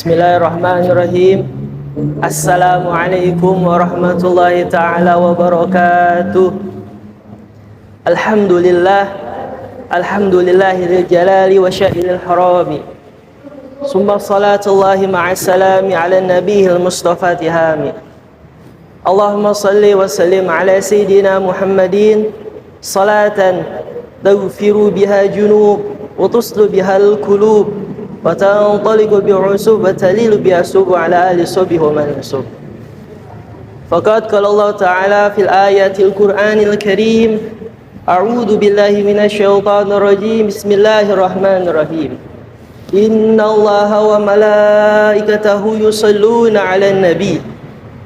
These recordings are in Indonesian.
Bismillahirrahmanirrahim. Assalamualaikum warahmatullahi ta'ala wabarakatuh. Alhamdulillahil jalali wa sya'ilil harami. Summa salatullahi ma'assalami ala nabihil mustafa tihami. Allahumma salli wa sallim ala sayyidina Muhammadin salatan taghfiru biha junub wa tuslu biha al-qulub wa tanṭaliqu bi'usub wa talilu bi'asub ala ahli subhi wa man yasub. Faqad qala Allah ta'ala fil ayatil Qur'anil Karim, a'udzu billahi minasyaitonir rajim. Bismillahirrahmanirrahim. Innallaha wa malaikatahu yusholluna 'alan nabi.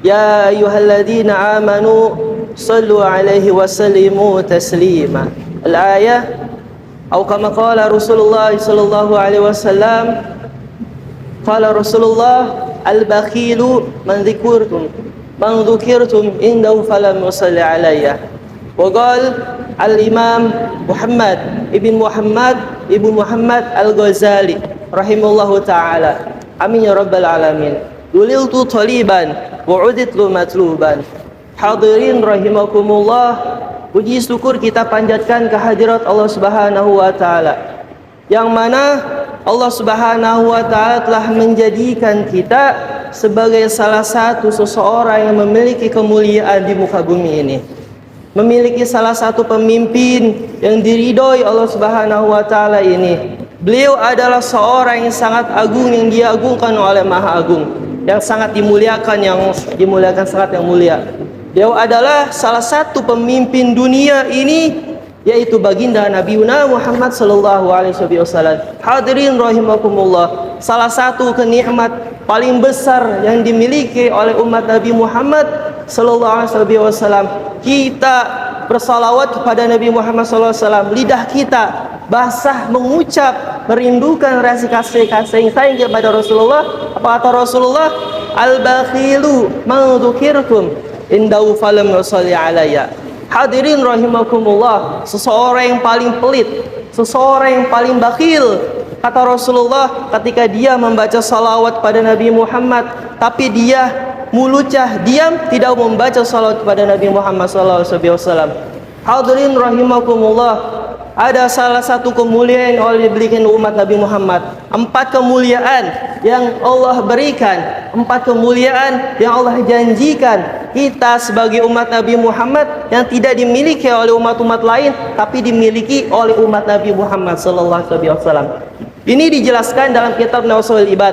Ya ayyuhalladzina amanu shallu 'alaihi wa sallimu taslima. Al-ayah atau kama qala Rasulullah sallallahu alaihi wasallam, qala Rasulullah al-bakhilu man dzukirtum indahu falam yusalli alayya. Wa qala al-imam Muhammad ibn Muhammad al-Ghazali rahimahullahu ta'ala. Amin ya rabbal alamin. Duliltu taliban wa uditlu matluban. Hadirin rahimakumullah, puji syukur kita panjatkan kehadirat Allah Subhanahu wa taala, yang mana Allah Subhanahu wa taala telah menjadikan kita sebagai salah satu seseorang yang memiliki kemuliaan di muka bumi ini, memiliki salah satu pemimpin yang diridhoi Allah Subhanahu wa taala ini. Beliau adalah seorang yang sangat agung, yang diagungkan oleh Maha Agung, yang sangat dimuliakan, sangat yang mulia. Beliau adalah salah satu pemimpin dunia ini, yaitu baginda Nabiuna Muhammad sallallahu alaihi wasallam. Hadirin rahimakumullah, salah satu kenikmat paling besar yang dimiliki oleh umat Nabi Muhammad sallallahu alaihi wasallam, kita bersalawat kepada Nabi Muhammad sallallahu alaihi wasallam. Lidah kita basah mengucap merindukan rasa kasih sayang kepada Rasulullah. Apa kata Rasulullah? Al-bakhilu man dzukirtum indahu falam yusalli alayya. Hadirin rahimakumullah, seseorang yang paling pelit, seseorang yang paling bakhil, kata Rasulullah, ketika dia membaca salawat pada Nabi Muhammad, tapi dia mulutnya diam, tidak membaca salawat kepada Nabi Muhammad sallallahu alaihi wasallam. Hadirin rahimakumullah, ada salah satu kemuliaan yang Allah berikan umat Nabi Muhammad. 4 kemuliaan yang Allah berikan, 4 kemuliaan yang Allah janjikan kita sebagai umat Nabi Muhammad, yang tidak dimiliki oleh umat-umat lain, tapi dimiliki oleh umat Nabi Muhammad sallallahu alaihi wasallam. Ini dijelaskan dalam kitab Nawaisul Ibad.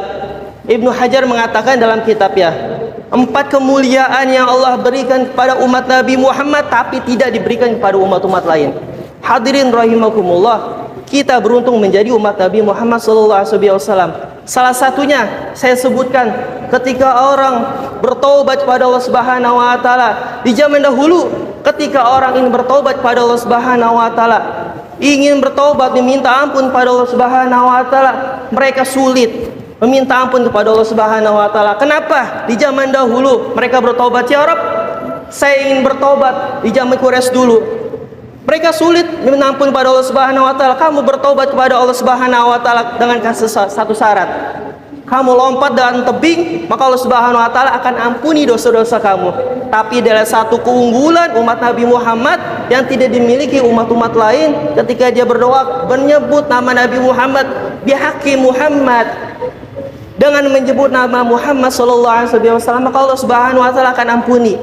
Ibnu Hajar mengatakan dalam kitabnya, 4 kemuliaan yang Allah berikan kepada umat Nabi Muhammad tapi tidak diberikan kepada umat-umat lain. Hadirin rahimakumullah, kita beruntung menjadi umat Nabi Muhammad sallallahu alaihi wasallam. Salah satunya saya sebutkan, ketika orang bertaubat kepada Allah Subhanahu wa taala di zaman dahulu, ketika orang ingin bertaubat kepada Allah Subhanahu wa taala, ingin bertaubat meminta ampun kepada Allah Subhanahu wa taala, mereka sulit meminta ampun kepada Allah Subhanahu wa taala. Kenapa? Di zaman dahulu mereka bertaubat, ya Rabb, saya ingin bertaubat di zaman Quraisy dulu. Mereka sulit meminta ampun kepada Allah Subhanahu wa taala. Kamu bertobat kepada Allah Subhanahu wa taala dengan satu syarat. Kamu lompat dan tebing, maka Allah Subhanahu wa taala akan ampuni dosa-dosa kamu. Tapi ada satu keunggulan umat Nabi Muhammad yang tidak dimiliki umat-umat lain, ketika dia berdoa menyebut nama Nabi Muhammad, bihaqi Muhammad, dengan menyebut nama Muhammad sallallahu alaihi wasallam, maka Allah Subhanahu wa taala akan ampuni.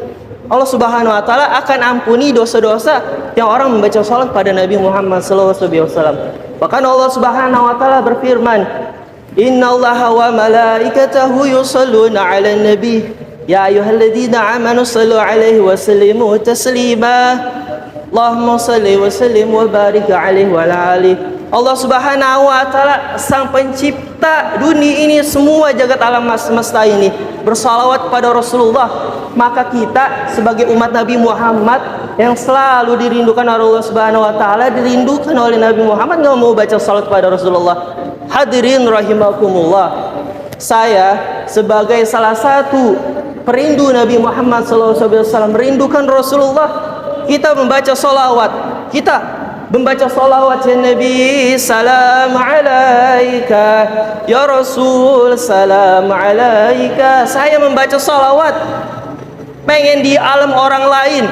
Allah Subhanahu wa taala akan ampuni dosa-dosa yang orang membaca salat pada Nabi Muhammad sallallahu alaihi wasallam. Bahkan Allah Subhanahu wa taala berfirman, "Innallaha wa malaikatahu yusholluna 'alan nabi. Ya ayyuhalladzina amanu shallu 'alaihi wa sallimu taslima. Allahumma shalli wa sallim wa barik 'alaihi wa 'ala alihi." Allah Subhanahu wa taala, sang pencipta dunia ini, semua jagat alam semesta ini, bersalawat kepada Rasulullah. Maka kita sebagai umat Nabi Muhammad yang selalu dirindukan oleh Allah Subhanahu wa taala, dirindukan oleh Nabi Muhammad, nggak mau baca salat kepada Rasulullah. Hadirin rahimakumullah, saya sebagai salah satu perindu Nabi Muhammad sallallahu alaihi wasallam, merindukan Rasulullah, kita membaca salawat, kita membaca salawat ya Nabi, salam alaika ya Rasul, salam alaika. Saya membaca salawat pengen di alam orang lain,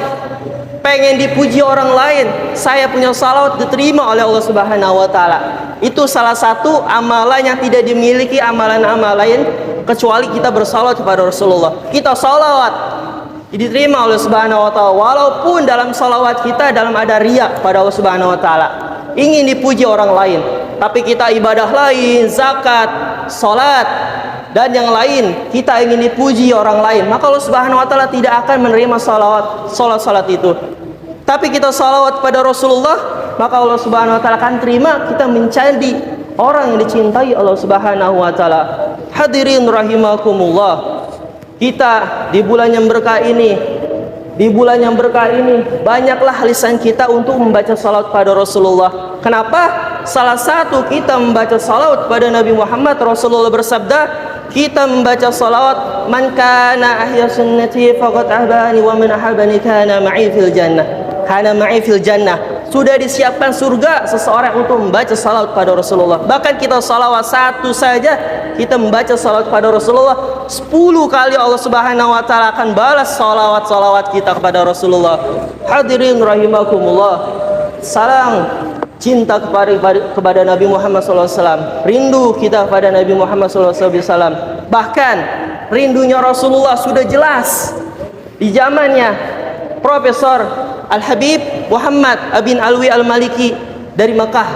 pengen dipuji orang lain, saya punya salawat diterima oleh Allah Subhanahu wa taala. Itu salah satu amalan yang tidak dimiliki amalan-amalan lain kecuali kita bersalawat kepada Rasulullah. Kita salawat diterima oleh Subhanahu wa taala, walaupun dalam salawat kita dalam ada riya pada Allah Subhanahu wa taala, ingin dipuji orang lain. Tapi kita ibadah lain, zakat, salat dan yang lain, kita ingin dipuji orang lain, maka Allah Subhanahu wa taala tidak akan menerima salat itu. Tapi kita salawat pada Rasulullah, maka Allah Subhanahu wa taala akan terima. Kita menjadi orang yang dicintai Allah Subhanahu wa taala. Hadirin rahimakumullah, kita di bulan yang berkah ini, banyaklah lisan kita untuk membaca salawat pada Rasulullah. Kenapa? Salah satu kita membaca salawat pada Nabi Muhammad, Rasulullah bersabda, kita membaca salawat, man kana ahya sunnati faqad ahbani wa man ahabani kana ma'i fil jannah. Sudah disiapkan surga seseorang untuk membaca salawat pada Rasulullah. Bahkan kita salawat satu saja, kita membaca salawat pada Rasulullah 10 kali Allah Subhanahu wa taala akan balas salawat kita kepada Rasulullah. Hadirin rahimakumullah, salam cinta kepada Nabi Muhammad SAW, rindu kita kepada Nabi Muhammad SAW. Bahkan rindunya Rasulullah sudah jelas di zamannya Profesor Al-Habib Muhammad bin Alwi Al-Maliki dari Mekah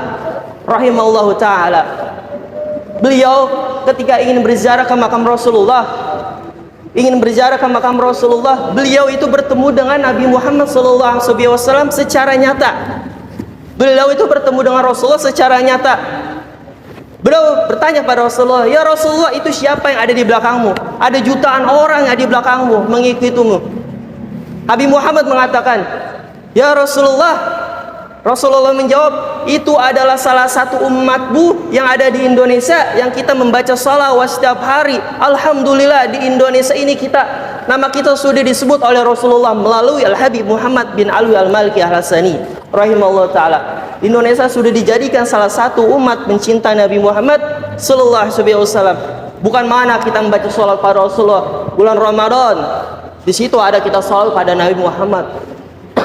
rahimahullahu ta'ala. Beliau ketika ingin berziarah ke makam Rasulullah, beliau itu bertemu dengan Nabi Muhammad SAW secara nyata. Beliau itu bertemu dengan Rasulullah secara nyata. Beliau bertanya pada Rasulullah, ya Rasulullah, itu siapa yang ada di belakangmu? Ada jutaan orang yang ada di belakangmu mengikutimu. Nabi Muhammad mengatakan, ya Rasulullah. Rasulullah menjawab, itu adalah salah satu umatmu yang ada di Indonesia yang kita membaca salawat setiap hari. Alhamdulillah di Indonesia ini nama kita sudah disebut oleh Rasulullah melalui Al-Habib Muhammad bin Alwi Al-Maliki Al-Hasani rahimahullah ta'ala. Indonesia sudah dijadikan salah satu umat mencintai Nabi Muhammad sallallahu alaihi wasallam. Bukan mana kita membaca salawat pada Rasulullah bulan Ramadan, di situ ada kita salawat pada Nabi Muhammad.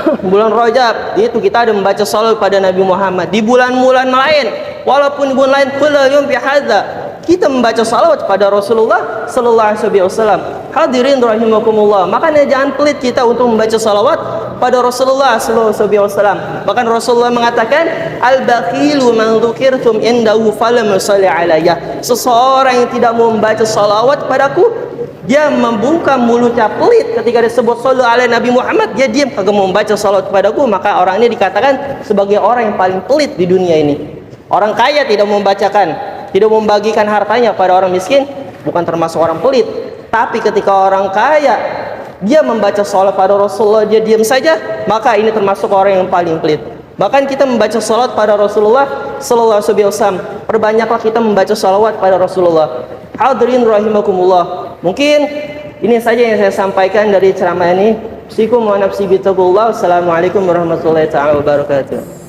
Bulan Rajab itu kita ada membaca salawat pada Nabi Muhammad. Di bulan-bulan lain, walaupun bulan lain kullu yawm bi hadza, kita membaca salawat pada Rasulullah sallallahu alaihi wasallam. Hadirin rahimakumullah, makanya jangan pelit kita untuk membaca salawat pada Rasulullah sallallahu alaihi wasallam. Bahkan Rasulullah mengatakan, al-bakhilu man dzukirtum indahu falam yusalli alayya. Seseorang yang tidak mau membaca salawat padaku, dia membuka mulutnya pelit ketika disebut sallu ala Nabi Muhammad, dia diam, kagak mau membaca salawat kepadaku, maka orang ini dikatakan sebagai orang yang paling pelit di dunia ini. Orang kaya tidak membacakan, tidak membagikan hartanya pada orang miskin, bukan termasuk orang pelit. Tapi ketika orang kaya dia membaca salawat pada Rasulullah, dia diam saja, maka ini termasuk orang yang paling pelit. Bahkan kita membaca salawat pada Rasulullah sallallahu alaihi wasallam, perbanyaklah kita membaca salawat pada Rasulullah. Hadirin rahimakumullah, mungkin ini saja yang saya sampaikan dari ceramah ini. Assalamualaikum warahmatullahi wabarakatuh.